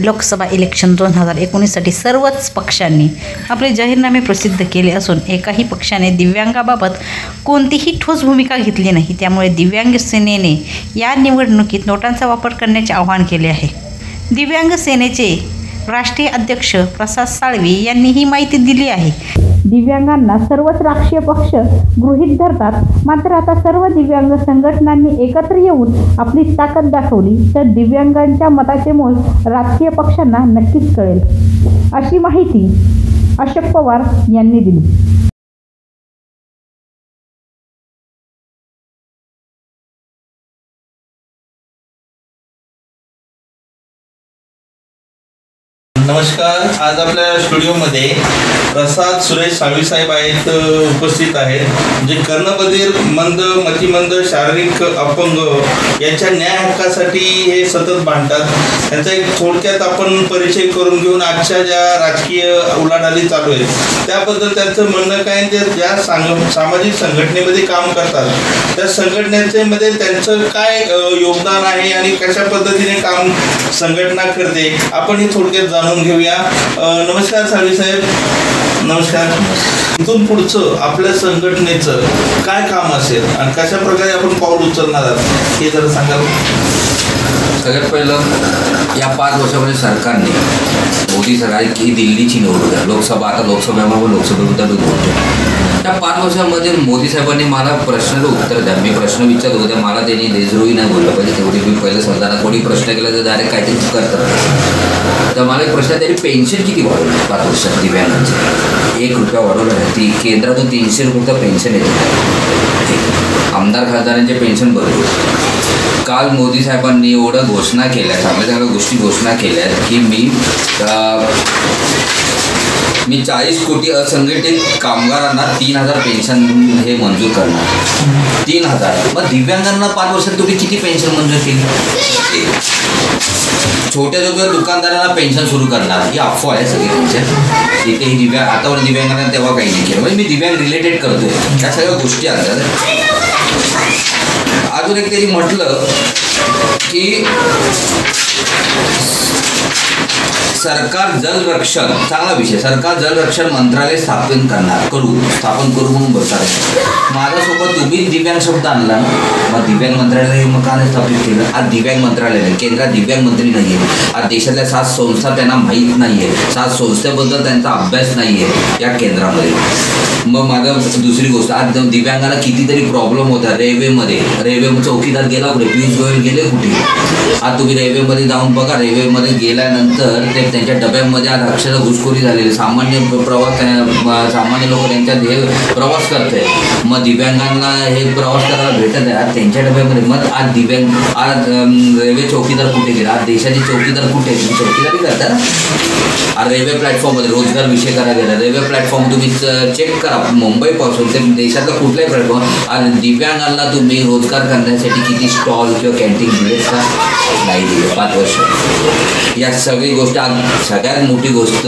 Lok Sabha election 2019साठी सर्वच पक्षांनी आपले जाहीरनामे प्रसिद्ध केले असून एकाही पक्षाने दिव्यांगाबाबत कोणतीही ठोस भूमिका घेतली नाही। त्यामुळे दिव्यांग सेनेने या निवडणुकीत नोटांचा वापर करण्याचे आवाहन केले आहे। दिव्यांग सेनेचे राष्ट्रीय अध्यक्ष प्रसाद साळवी यांनी ही माहिती दिली आहे। दिव्यांगांना सर्वच राष्ट्रीय पक्ष गृहीत धरतात, मात्र आता सर्व दिव्यांग संघटनांनी एकत्र येऊन आपली ताकद दाखवली तर दिव्यांगांच्या मताचे मोल राजकीय पक्षांना नक्कीच कळेल, अशी माहिती अशोक पवार यांनी दिली। नमस्कार, आज आपल्या स्टुडिओमध्ये प्रसाद सुरेश साळवी साहेब आहेत, उपस्थित आहेत, जे कर्णबधीर, मंद, मतिमंद, शारीरिक अपंग यांच्या न्याय हक्कासाठी हे सतत भांडतात। त्यांचा एक थोडक्यात आपण परिचय करून घेऊन आजच्या ज्या राजकीय उलाढाली चालू आहेत त्याबद्दल त्यांचं म्हणणं काय, ते ज्या सामाजिक संघटनेमध्ये काम करतात त्या संघटनेमध्ये त्यांचं काय योगदान आहे आणि कशा पद्धतीने काम संघटना करते, आपण हे थोडक्यात जाणून घेऊया। नमस्कार साळवी साहेब। नमस्कार। इथून पुढचं आपल्या संघटनेचं काय काम असेल आणि कशा प्रकारे आपण पाऊल उचलणार आहात हे जरा सांगाल। सगळ्यात पहिलं, या 5 वर्षामध्ये सरकारने मोदी सरकार ही दिल्लीची निवडणूक आहे, लोकसभा, आता लोकसभेमध्ये लोकसभेबद्दल बोलतो। त्या 5 वर्षामध्ये मोदी साहेबांनी मला प्रश्नाचं उत्तर द्या, मी प्रश्न विचारत होते, मला त्यांनी देशद्रोही नाही बोललं पाहिजे, तेवढी मी पहिलं समजा कोणी प्रश्न केला तर डायरेक्ट काहीतरी करतात। तर मला एक प्रश्न, त्यांनी पेन्शन किती वाढवली 5 वर्षात दिव्यांगांची? 1 रुपया वाढवलं नाही, ती केंद्रातून 300 रुपये पेन्शन येते, आमदार खासदारांचे पेन्शन बरोबर। काल मोदी साहेबांनी एवढं घोषणा केल्या, चांगल्या चांगल्या गोष्टी घोषणा केल्या की मी 40 कोटी असंघटित कामगारांना 3000 पेन्शन हे मंजूर करणार। 3000, मग दिव्यांगांना 5 वर्षात तुम्ही किती पेन्शन मंजूर केली? छोट्या छोट्या दुकानदारांना पेन्शन सुरू करणार, ही अफवा आहे सगळी त्यांच्या इथे। ही आता दिव्यांगांना तेव्हा काही नाही केलं, म्हणजे मी दिव्यांग रिलेटेड करतोय, त्या सगळ्या गोष्टी आणतात। अजून एक त्यांनी म्हटलं की सरकार जल रक्षण, चांगला विषय, सरकार जल रक्षण मंत्रालय स्थापन करू म्हणून बोलतात। माझ्यासोबत तुम्ही दिव्यांग शब्द आणला, मग दिव्यांग मंत्रालय मग का स्थापित केलं? आज दिव्यांग मंत्रालय नाही, केंद्रात दिव्यांग मंत्री नाही आहे, आज देशातल्या 7 संस्था त्यांना माहीत नाही आहे, 7 संस्थेबद्दल त्यांचा अभ्यास नाही आहे या केंद्रामध्ये। मग माझं दुसरी गोष्ट, आज दिव्यांगांना कितीतरी प्रॉब्लेम होता रेल्वेमध्ये, रेल्वे चौकीदार गेला कुठे, पियुष गोयल गेले कुठे? आज तुम्ही रेल्वेमध्ये जाऊन बघा, रेल्वेमध्ये गेल्यानंतर ते त्यांच्या डब्यामध्ये आज अक्षरशः घुसखोरी झालेली, सामान्य लोक त्यांच्यात हे प्रवास करत आहे, मग दिव्यांगांना हे प्रवास करायला भेटत आहे आज त्यांच्या डब्यामध्ये। मग आज आज रेल्वे चौकीदार कुठे गेला? आज देशाचे चौकीदार कुठे? तुम्ही चौकीदारी करता। आज रेल्वे प्लॅटफॉर्ममध्ये रोजगार विषय करायला गेला, रेल्वे प्लॅटफॉर्म तुम्ही चेक करा, मुंबईपासून ते देशातला कुठलाही प्लॅटफॉर्म, आज दिव्यांगांना तुम्ही रोजगार करण्यासाठी किती स्टॉल किंवा कॅन्टीन दिलेत का? नाही दिले 5 वर्ष। या सगळी गोष्ट, सगळ्यात मोठी गोष्ट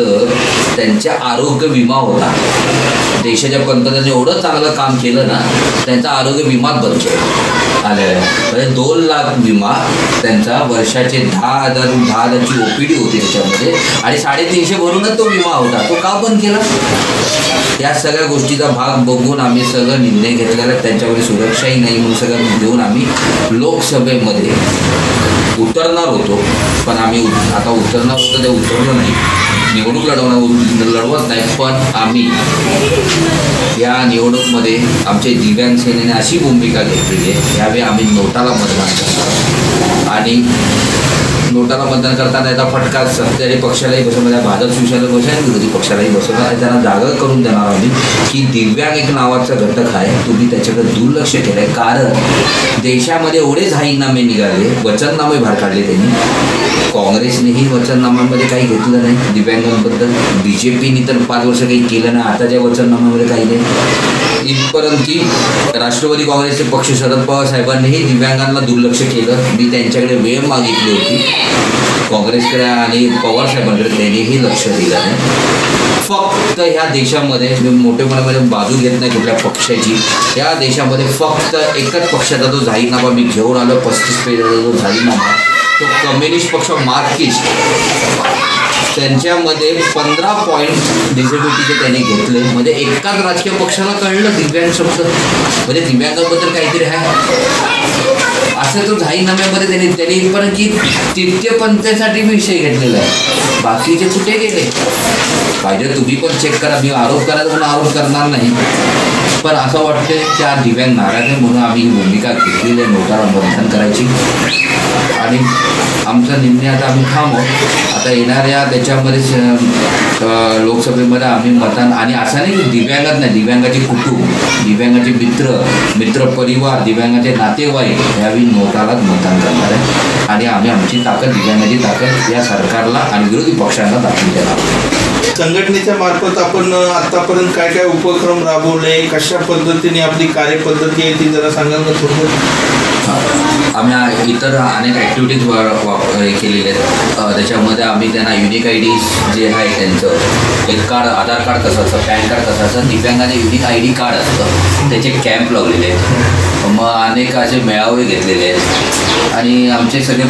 त्यांच्या आरोग्य विमा होता, देशाच्या पंतप्रधानांनी एवढं चांगलं काम केलं ना, त्यांचा आरोग्य विमाच बंद आलेला आहे, म्हणजे 2 लाख विमा त्यांचा, वर्षाचे 10,000ची OPD होती त्याच्यामध्ये, आणि 350 भरूनच तो विमा होता, तो का बंद केला? या सगळ्या गोष्टीचा भाग बघून आम्ही सगळं निर्णय घेतलेला, त्यांच्यामध्ये सुरक्षाही नाही म्हणून सगळं घेऊन आम्ही लोकसभेमध्ये उतरणार होतो, पण आम्ही आता उतरणार होतो ते उतरलं नाही, निवडणूक लढवत नाही, पण आम्ही या निवडणूकमध्ये आमच्या दिव्यांग सेनेने अशी भूमिका घेतलेली आहे, यावेळी आम्ही नोटाला मतदान करणार, आणि नोटाला मतदान करताना याचा फटका सत्ताधारी पक्षालाही बसवणार, भाजप शिवसेना बसणार, विरोधी पक्षालाही बसवणार, त्यांना जागा करून देणार आम्ही की दिव्यांग एक नावाचा घटक आहे, तुम्ही त्याच्याकडे दुर्लक्ष केलं आहे। कारण देशामध्ये एवढे जाहीरनामे निघाले, वचननामे बाहेर काढले त्यांनी, काँग्रेसनेही वचननाम्यामध्ये काही घेतलं नाही दिव्यांगांबद्दल, BJPने तर 5 वर्ष काही केलं नाही, आताच्या वचननाम्यामध्ये काही नाही, इथपर्यंत की राष्ट्रवादी काँग्रेसचे पक्ष शरद पवार साहेबांनीही दिव्यांगांना दुर्लक्ष केलं। मी त्यांच्याकडे वेळ मागितली होती काँग्रेसकडे आणि पवार साहेबांकडे, त्यांनीही लक्ष दिलं नाही। फक्त ह्या देशामध्ये मी मोठेपणामध्ये बाजू घेत नाही कुठल्या पक्षाची, या देशामध्ये फक्त एकच पक्षाचा जो जाहीरनामा मी घेऊन आलो, 35 पेजचा जो जाहीरनामा, तो कम्युनिस्ट पक्ष मार्क्सिस्ट त्यांच्यामध्ये 15 पॉईंट डिसेबिलिटीचे त्यांनी घेतले. म्हणजे एकाच राजकीय पक्षाला कळलं दिव्यांग शब्द म्हणजे दिव्यांगाबद्दल काहीतरी आहे असं. तो जाहीरनाम्यामध्ये त्यांनी पण की तृतीय पंथासाठी विषय घेतलेला आहे. बाकीचे कुठे गेले पाहिजे तुम्ही पण चेक करा. मी आरोप करायचा म्हणून आरोप करणार नाही, पण असं वाटतं की आज दिव्यांग नाराज आहे म्हणून आम्ही ही भूमिका घेतलेली आहे नोटाला मतदान करायची. आणि आमचा निर्णय आता आम्ही थांबू. आता येणाऱ्या त्याच्यामध्ये लोकसभेमध्ये आम्ही मतदान आणि असं नाही की दिव्यांगात नाही, दिव्यांगाचे कुटुंब, दिव्यांगाचे मित्र परिवार, दिव्यांगाचे नातेवाईक यावेळी नोटालाच मतदान करणार आहे. आणि आम्ही आमची ताकद, दिव्यांगाची ताकद या सरकारला आणि विरोधी पक्षांना दाखवून देणार. संघटनेच्या मार्फत आपण आतापर्यंत काय काय उपक्रम राबवले, कशा पद्धतीने आपली कार्यपद्धती आहे ती जरा सांगाल का थोडं? आम्ही इतर अनेक ॲक्टिव्हिटीज केलेले आहेत. त्याच्यामध्ये आम्ही त्यांना युनिक आय डी जे आहे त्यांचं एक कार्ड, आधार कार्ड कसं असतं, पॅन कार्ड कसं असतं, दिव्यांगाचे युनिक आय डी कार्ड असतं त्याचे कॅम्प लावलेले आहेत. मग अनेक असे मेळावे घेतलेले आहेत. आणि आमचे सगळे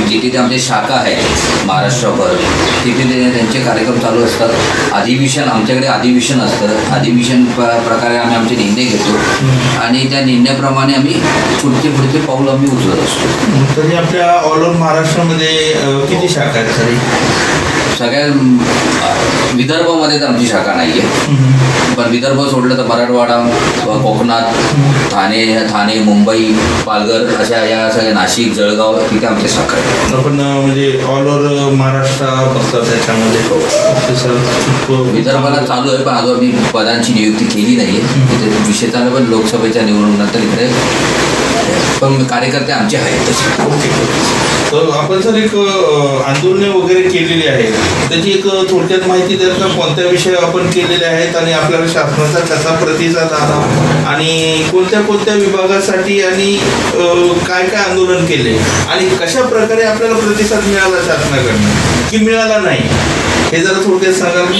जिथे आमचे शाखा आहेत महाराष्ट्रभर तिथे त्यांचे कार्यक्रम चालू असतात. अधिवेशन आमच्याकडे अधिवेशन असतं. अधिवेशन प्रकारे आम्ही आमचे निर्णय घेतो आणि त्या निर्णयाप्रमाणे आम्ही पुढचे पाऊल आम्ही उचलत असतो. तरी आपल्या ऑल ओव्हर महाराष्ट्रामध्ये किती शाखा आहेत तरी? सगळ्या विदर्भामध्ये तर आमची शाखा नाही आहे, पण विदर्भ सोडलं तर मराठवाडा, कोकणात, ठाणे, मुंबई, पालघर अशा या सगळ्या नाशिक, जळगाव तिथे आमच्या शाखा आहेत. आपण म्हणजे ऑल ओव्हर महाराष्ट्र बघतो त्याच्यामध्ये विदर्भाला चालू आहे, पण अजून आम्ही पदांची नियुक्ती केली नाही आहे. तिथे विषय चालू पण लोकसभेच्या निवडणुकीनंतर इकडे पण कार्यकर्ते आमचे आहेत तसे. तर आपण जर एक आंदोलने वगैरे केलेली आहे त्याची एक थोडक्यात माहिती द्याल का? कोणत्या विषय आपण केलेले आहेत आणि आपल्याला शासनाचा कसा प्रतिसाद आला आणि कोणत्या विभागासाठी आणि काय काय आंदोलन केले आणि कशा प्रकारे आपल्याला प्रतिसाद मिळाला शासनाकडनं की मिळाला नाही हे जरा थोडक्यात सांगाल?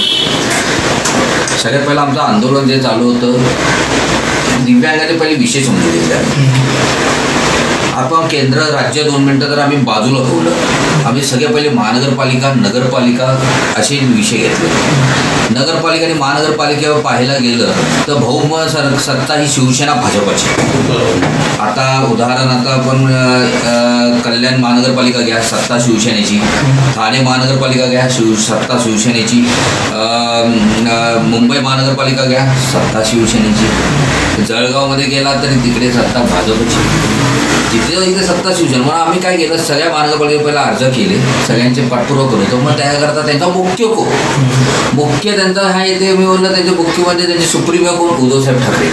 सगळ्यात पहिलं आमचं आंदोलन जे चालू होतं दिव्यांगाचे पहिले विषय समजून घेतले. आपण केंद्र राज्य 2 मिनटं तर आम्ही बाजूला ठेवलं. आम्ही सगळे पहिले महानगरपालिका, नगरपालिका असे विषय घेतले. नगरपालिका आणि महानगरपालिकेवर पाहायला गेलं तर बहुमत सत्ता ही शिवसेना भाजपची. आता उदाहरण आता आपण कल्याण महानगरपालिका घ्या, सत्ता शिवसेनेची. ठाणे महानगरपालिका घ्या, सत्ता शिवसेनेची. मुंबई महानगरपालिका घ्या, सत्ता शिवसेनेची. जळगावमध्ये गेला तरी तिकडे सत्ता भाजपची. इथे सत्ता शिवसेना. म्हणून आम्ही काय केलं, सगळ्या महानगरपालिकेत पहिला अर्ज केले, सगळ्यांचे पाठपुरावा करतो. मग त्याकरता त्यांचा मुख्य त्यांचा हा येते मी बोललं त्यांचे मुख्यमंत्री त्यांचे सुप्रीम कोण उद्धवसाहेब ठाकरे.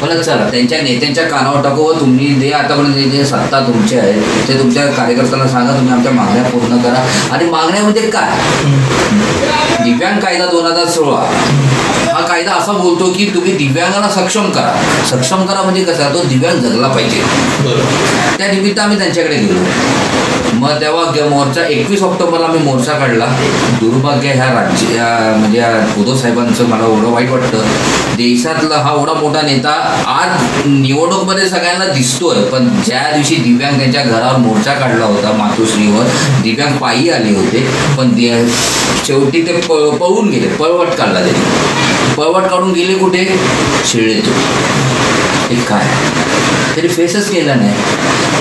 मला चला त्यांच्या नेत्यांच्या कानावर टाकू व तुम्ही जे आतापर्यंत जे सत्ता तुमची आहे ते तुमच्या कार्यकर्त्यांना सांगा तुम्ही आमच्या मागण्या पूर्ण करा. आणि मागण्या म्हणजे काय, दिव्यांग कायदा 2016 हा कायदा असा बोलतो की तुम्ही दिव्यांगांना सक्षम करा म्हणजे कसा, तो दिव्यांग जगला पाहिजे. त्या निमित्त आम्ही त्यांच्याकडे गेलो. मग तेव्हा मोर्चा 21 ऑक्टोबरला आम्ही मोर्चा काढला. दुर्भाग्य ह्या म्हणजे उद्धव साहेबांचं मला एवढं वाईट वाटतं. देशातला हा एवढा मोठा नेता आज निवडणूकमध्ये सगळ्यांना दिसतोय, पण ज्या दिवशी दिव्यांग त्यांच्या घरावर मोर्चा काढला होता मातोश्रीवर, दिव्यांग पायी आले होते, पण शेवटी ते पळून गेले. पळवट काढला त्यांनी. पळवट काढून गेले कुठे? शिळेतून. हे काय तरी फेसच केला नाही.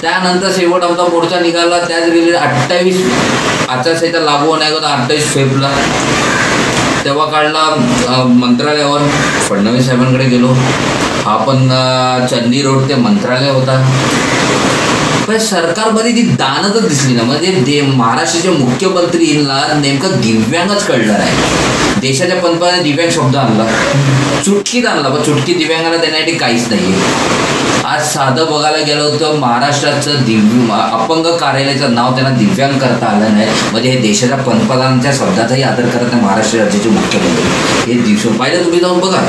त्यानंतर शेवट आमचा मोर्चा निघाला. त्याच वेळी 28 आचारसंहिता लागू होण्याअगोदर 28 फेब्रुवारीला तेव्हा काढला मंत्रालयावर. फडणवीस साहेबांकडे गेलो. हा पण चन्नी रोड ते मंत्रालय होता, पण सरकारमध्ये ती दानतच दिसली ना. म्हणजे महाराष्ट्राचे मुख्यमंत्रीला नेमकं दिव्यांगच कळलं नाही. देशाच्या पंतप्रधानाने दिव्यांग शब्द आणला, चुटकीत आणला, पण चुटकी दिव्यांगाला देण्यासाठी काहीच नाही. आज साधं बघायला गेलं तर महाराष्ट्राचं अपंग कार्यालयाचं नाव त्यांना दिव्यांग करता आलं नाही. म्हणजे हे देशाच्या पंतप्रधानांच्या शब्दाचाही आदर करत नाही महाराष्ट्र राज्याचे मुख्यमंत्री. हे दिवस पाहिलं तुम्ही जाऊन बघा.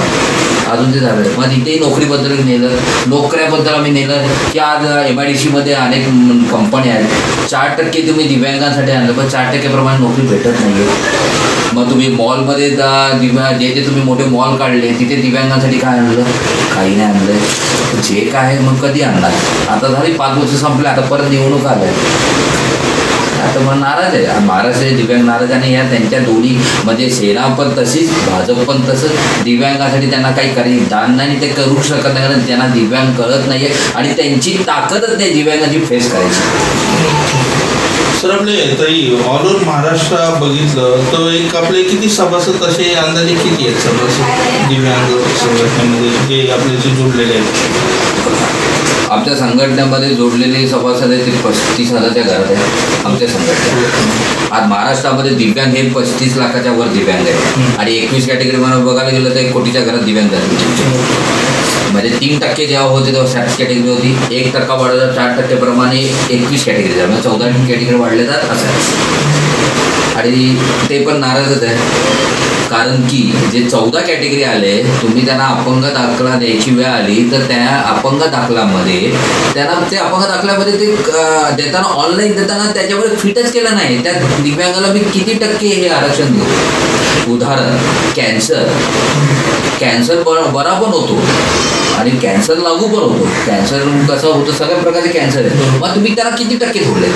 अजून ते झालं. मग तिथेही नोकरीबद्दल नेलं, नोकऱ्याबद्दल आम्ही नेलं की आज MIDCमध्ये अनेक कंपन्या आहेत. 4% तुम्ही दिव्यांगांसाठी आणलं, पण 4% प्रमाणे नोकरी भेटत नाही आहे. मग तुम्ही मॉलमध्ये जेथे तुम्ही मोठे मॉल काढले तिथे दिव्यांगांसाठी काय आणलं? काही नाही आणलं. जे काय आहे मग कधी आणणार? आता झाली 5 वर्ष संपले, आता परत निवडणूक आल्या. आता मग नाराज आहे महाराष्ट्र, दिव्यांग नाराज. आणि या त्यांच्या दोन्ही म्हणजे सेना पण तशीच, भाजप पण तसंच. दिव्यांगासाठी त्यांना काही दान नाही, ते करू शकत नाही, कारण त्यांना दिव्यांग कळत नाही आहे आणि त्यांची ताकदच नाही दिव्यांगाची फेस करायची. सर आपले तरी ऑल ओव्हर महाराष्ट्र बघितलं तर एक आपले किती सभासद असे अंदाजे किती आहेत सभासद दिव्यांग संघटनेमध्ये जे आपले जे जोडलेले आहेत? आमच्या संघटनेमध्ये जोडलेले सभासद आहेत ते 35,000च्या घरात आहे आमच्या संघटनेत. आज महाराष्ट्रामध्ये दिव्यांग हे 35 लाखाच्या वर दिव्यांग आहे आणि 21 कॅटेगरी म्हणून बघायला गेलं तर 1 कोटीच्या घरात दिव्यांग झाले. म्हणजे 3% जेव्हा होते तेव्हा 60 कॅटेगरी होती, 1% वाढवलं 4% प्रमाणे 21 कॅटेगरी झाली, म्हणजे 14 कॅटेगरी वाढले जात असं. आणि ते पण नाराजच आहे, कारण की जे 14 कॅटेगरी आले तुम्ही त्यांना अपंग दाखला द्यायची वेळ आली तर त्या अपंग दाखल्यामध्ये त्यांना ते अपंग दाखल्यामध्ये ते देताना ऑनलाईन देताना त्याच्यावर फिटच केलं नाही. त्या दिव्यांगाला मी किती टक्के हे आरक्षण देऊ? उदाहरण कॅन्सर बरा पण होतो आणि कॅन्सर लागू पण होतो. कॅन्सर कसं होतं? सगळ्या प्रकारचे कॅन्सर आहे, मग तुम्ही त्याला किती टक्के सोडले?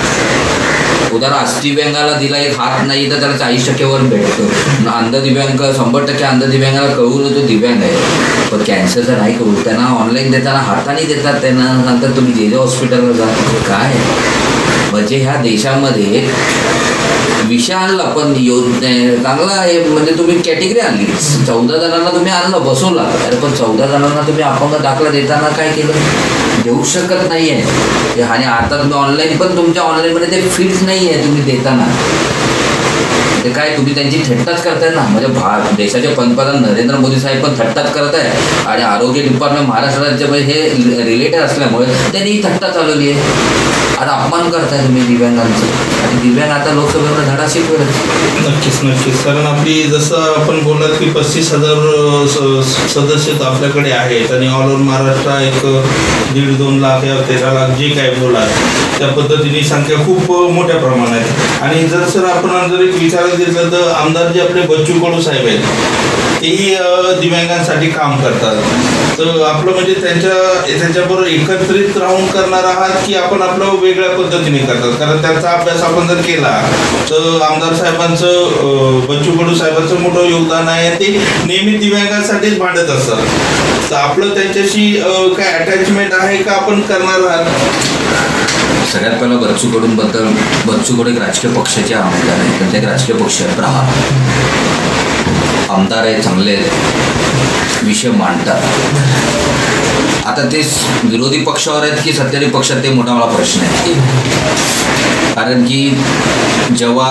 उदाहरण अस्थिव्यांगाला दिला एक हात नाही तर त्याला 40% वर भेटतो. अंध दिव्यांग 100% अंध दिव्यांगाला कळून तो दिव्यांग आहे, पण कॅन्सरचं नाही कळू. त्यांना ऑनलाईन देताना हाताने देतात, त्यांना नंतर तुम्ही जे हॉस्पिटलला जा. काय म्हणजे ह्या देशामध्ये विषय आणला पण चांगला आहे. म्हणजे तुम्ही कॅटेगरी आणली, 14 जणांना तुम्ही आणलं बसवला, अरे पण 14 जणांना तुम्ही अपंग दाखला देताना काय केलं? देऊ शकत नाही आहे. आणि आता तुम्ही ऑनलाईन पण तुमच्या ऑनलाईनमध्ये ते फिट नाही आहे तुम्ही देताना. ते काय तुम्ही त्यांची थट्टाच करताय ना. म्हणजे देशाचे पंतप्रधान नरेंद्र मोदी साहेब पण थट्टाच करत आहे आणि आरोग्य डिपार्टमेंट महाराष्ट्र राज्यामध्ये हे रिलेटेड असल्यामुळे त्यांनी ही थट्टा चालवली आहे. आता अपमान करताय तुम्ही दिव्यांगांचं आणि दिव्यांग आता लोकसभेवर धडा शिकवेल. नक्कीच कारण आपली जसं आपण बोललात की 35,000 सदस्य आपल्याकडे आहेत आणि ऑल ओव्हर महाराष्ट्र एक 1.5-2 लाख या 13 लाख जे काय बोलात त्या पद्धतीने संख्या खूप मोठ्या प्रमाणात. आणि जर सर आपण जर एक विचारात घेतलं तर आमदार जे आपले बच्चू कडू साहेब आहेत तेही दिव्यांगांसाठी काम करतात. तर आपलं म्हणजे त्यांच्याबरोबर एकत्रित राहून करणार आहात की आपण आपलं वेगळ्या पद्धतीने करतात? कारण त्यांचा अभ्यास आपण जर केला तर आमदार साहेबांचं बच्चू कडू साहेबांचं मोठं योगदान आहे, ते नेहमी दिव्यांगांसाठीच भांडत असतात. तर आपलं त्यांच्याशी काय अटॅचमेंट आहे का आपण करणार आहात? सगळ्यात पहिला बच्चू कडू एक राजकीय पक्षाचे आमदार आहे, त्यांचा एक राजकीय पक्ष आहे प्रहार. आमदार आहे, चांगले विषय मांडतात. आता ते विरोधी पक्षावर आहेत की सत्ताधारी पक्षात ते मोठा मला प्रश्न आहे. कारण की जेव्हा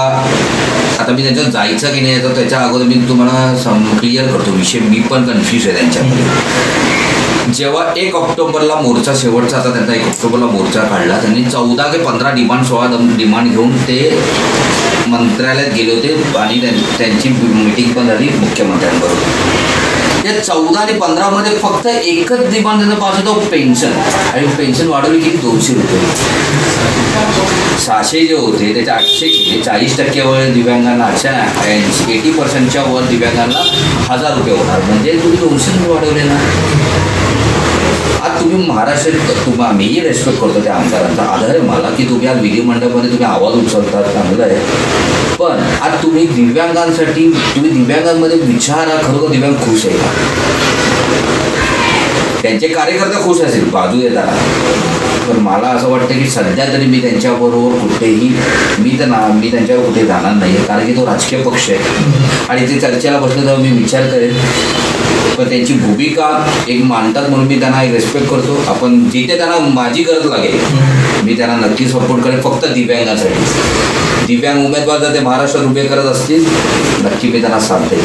आता मी त्यांच्यात जायचं की नाही तर त्याच्या अगोदर मी तुम्हाला क्लिअर करतो विषय. मी पण कन्फ्यूज आहे त्यांच्यामध्ये. जेव्हा 1 ऑक्टोबरला मोर्चा शेवटचा आता त्यांचा 1 ऑक्टोबरला मोर्चा काढला, त्यांनी 14 ते 15 डिमांड 16 डिमांड घेऊन ते मंत्रालयात गेले होते आणि त्यांची मीटिंग पण झाली मुख्यमंत्र्यांबरोबर. या 14 आणि 15मध्ये फक्त एकच डिमांड त्यांचा पास होतो पेन्शन, आणि पेन्शन वाढवली की 200 रुपये. 600 जे होते त्याचे 800 केले. 40% वर दिव्यांगांना 80% वर दिव्यांगांना 1000 रुपये होणार. म्हणजे तुम्ही 200 रुपये वाढवले ना. आज तुम्ही महाराष्ट्रात मीही रेस्पेक्ट करतो त्या आमदारांचा, आधार आहे मला की तुम्ही आज विधिमंडळामध्ये तुम्ही आवाज उचलतात, चांगलं आहे. पण आज तुम्ही दिव्यांगांसाठी तुम्ही दिव्यांगांमध्ये विचारा, खरोखर दिव्यांग खुश आहे का? त्यांचे कार्यकर्ते खुश असेल बाजू येताना, पण मला असं वाटतं की सध्या तरी मी त्यांच्याबरोबर कुठेही मी त्यांच्यावर कुठे जाणार नाही आहे. कारण की तो राजकीय पक्ष आहे आणि ते चर्चेला बसलं तेव्हा मी विचार करेन. पण त्यांची भूमिका एक मांडतात म्हणून मी त्यांना एक रेस्पेक्ट करतो. आपण जिथे त्यांना माझी गरज लागेल मी त्यांना नक्की सपोर्ट करेन, फक्त दिव्यांगासाठी. दिव्यांग उमेदवार जर ते महाराष्ट्रात उभे करत असतील नक्की मी त्यांना साथ देईन.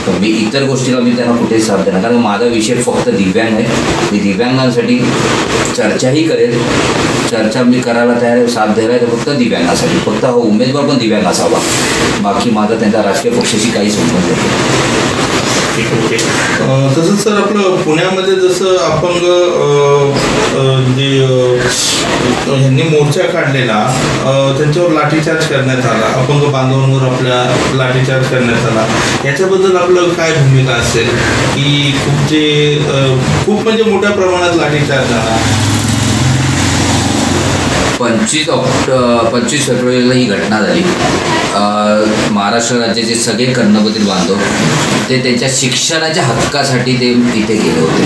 तर मी इतर गोष्टीला मी त्यांना कुठेच साथ देणार, कारण माझा विषय फक्त दिव्यांग आहे. मी दिव्यांगांसाठी चर्चाही करेल. चर्चा मी करायला तयार आहे, साथ द्यायला तर फक्त दिव्यांगासाठी. फक्त हा उमेदवार पण दिव्यांग असावा. बाकी माझा त्यांचा राजकीय पक्षाशी काही संबंध नाही. ठीक ओके. तसंच सर आपलं पुण्यामध्ये जसं अपंग जे ह्यांनी मोर्चा काढलेला त्यांच्यावर लाठीचार्ज करण्यात आला, अपंग बांधवांवर आपल्या लाठीचार्ज करण्यात आला, याच्याबद्दल आपलं काय भूमिका असेल की खूप म्हणजे मोठ्या प्रमाणात लाठीचार्ज झाला? 25 फेब्रुवारीला ही घटना झाली. महाराष्ट्र राज्याचे सगळे कर्णबधीर बांधव ते त्यांच्या शिक्षणाच्या हक्कासाठी ते इथे गेले होते.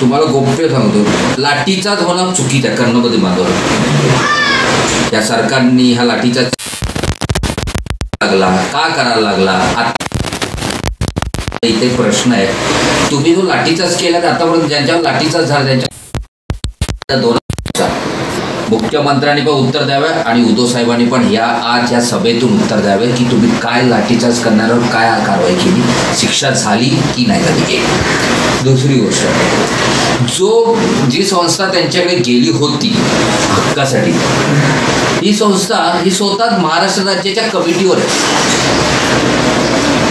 तुम्हाला गोप्य सांगतो, लाठीचाच होणं चुकीचं आहे कर्णबधीर बांधव. या सरकारने हा लाठीचाच लागला का करायला लागला? इथे प्रश्न आहे, तुम्ही जो लाठीचाच केला तर आतापर्यंत ज्यांच्यावर लाठीचाच झाला त्यांच्या 2 मुख्यमंत्र्यांनी पण उत्तर द्यावे आणि उद्धव साहेबांनी पण आज या सभेतून उत्तर द्यावे की तुम्ही काय लाठीचार्ज करण्यावर काय कारवाई केली, शिक्षा झाली की नाही झाली. दुसरी गोष्ट, जी संस्था त्यांच्याकडे गेली होती हक्कासाठी, ही संस्था ही स्वतः महाराष्ट्र राज्याच्या कमिटीवर आहे.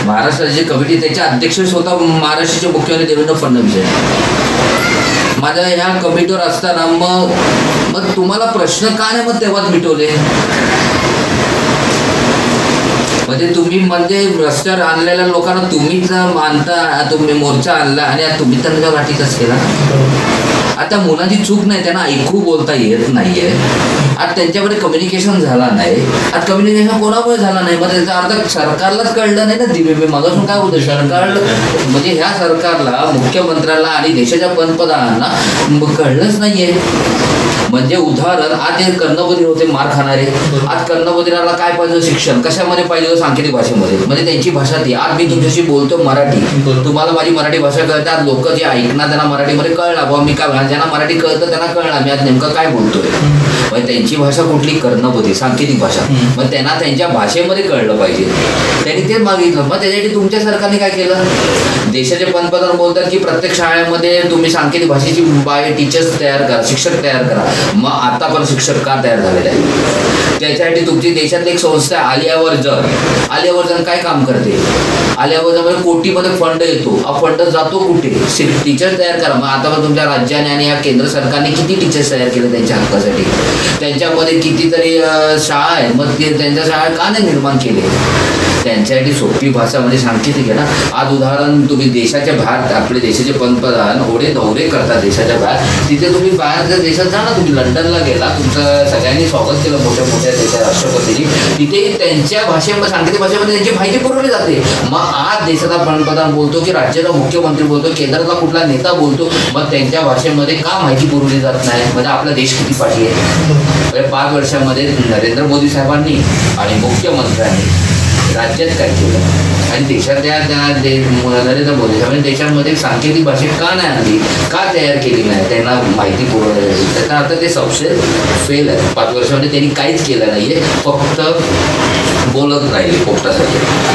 महाराष्ट्र राज्य कमिटी त्याचे अध्यक्ष स्वतः महाराष्ट्राचे मुख्यमंत्री देवेंद्र फडणवीस आहे. माझ्या ह्या कमिटीवर असताना मग तुम्हाला प्रश्न का नाही मग तेव्हाच मिटवले? म्हणजे रस्त्यावर आणलेल्या लोकांना तुम्हीच मानता, तुम्ही मोर्चा आणला आणि तुम्ही त्यांना लाठीचार्ज केला. आता मुलांची चूक नाही, त्यांना ऐकू बोलता येत नाहीये. आज त्यांच्याकडे कम्युनिकेशन झाला नाही. आज कम्युनिकेशन कोणामुळे झाला नाही? मग त्याचा अर्थ सरकारलाच कळलं नाही ना. दिवे मगासून काय होतं, सरकार म्हणजे ह्या सरकारला, मुख्यमंत्र्याला आणि देशाच्या पंतप्रधानांना कळलंच नाहीये. म्हणजे उदाहरण, आज हे कर्णबधीर होते मार खाणारे, आज कर्णबधिराला काय पाहिजे? शिक्षण कशामध्ये पाहिजे? सांकेतिक भाषेमध्ये. म्हणजे त्यांची भाषा ती. आज मी तुमच्याशी बोलतो मराठी, तुम्हाला माझी मराठी भाषा कळते. आज लोक जे ऐकणार त्यांना मराठीमध्ये कळला बाबा मी काय, ज्यांना मराठी कळतं त्यांना कळणार मी आज नेमकं काय बोलतोय. म्हणजे त्यांची भाषा कुठली? कर्णबधिर, सांकेतिक भाषा. मग त्यांना त्यांच्या भाषेमध्ये कळलं पाहिजे. त्यांनी तेच मागितलं. मग त्याच्यासाठी तुमच्या सरकारने काय केलं? देशाचे पंतप्रधान बोलतात की प्रत्येक शाळेमध्ये तुम्ही सांकेतिक भाषेची टीचर्स तयार करा, शिक्षक तयार करा. मग आता पण शिक्षक का तयार झालेले आहे? त्याच्यासाठी तुमची देशातली एक संस्था आहे आलिया वर्जन काय काम करते? आलिया वर्जनमध्ये कोटीमध्ये फंड येतो. हा फंड जातो कुठे? टीचर तयार करा. मग आता पण तुमच्या राज्याने आणि या केंद्र सरकारने किती टीचर्स तयार केले त्यांच्या हक्कासाठी? त्यांच्यामध्ये कितीतरी शाळा आहेत, मग त्यांच्या शाळा का नाही निर्माण केले? त्यांच्यासाठी सोपी भाषा म्हणजे सांकेतिक आहे ना. आज उदाहरण, तुम्ही देशाच्या बाहेर, आपले देशाचे पंतप्रधान ओढे दौरे करतात देशाच्या बाहेर, तिथे तुम्ही बाहेरच्या देशात जा ना. तुम्ही लंडनला गेला, तुमचं सगळ्यांनी स्वागत केलं मोठ्या मोठ्या देशा राष्ट्रपतींनी. तिथे त्यांच्या भाषेमध्ये, सांकेतिक भाषेमध्ये त्यांची माहिती पुरवली जाते. मग आज देशाचा पंतप्रधान बोलतो की राज्याचा मुख्यमंत्री बोलतो, केंद्राचा कुठला नेता बोलतो, मग त्यांच्या भाषेमध्ये का माहिती पुरवली जात नाही? म्हणजे आपला देश किती पाठी आहे? म्हणजे 5 वर्षामध्ये नरेंद्र मोदी साहेबांनी आणि मुख्यमंत्र्यांनी राज्यात काय केलं आणि देशातल्या नरेंद्र मोदी साहेबांनी देशामध्ये सांकेतिक भाषा का नाही आणली, का तयार केली नाही, त्यांना माहिती पुरवली. त्याचा अर्थ ते सबसे फेल आहे. 5 वर्षामध्ये त्यांनी काहीच केलं नाहीये, फक्त बोलत राहिले पोपटासाठी.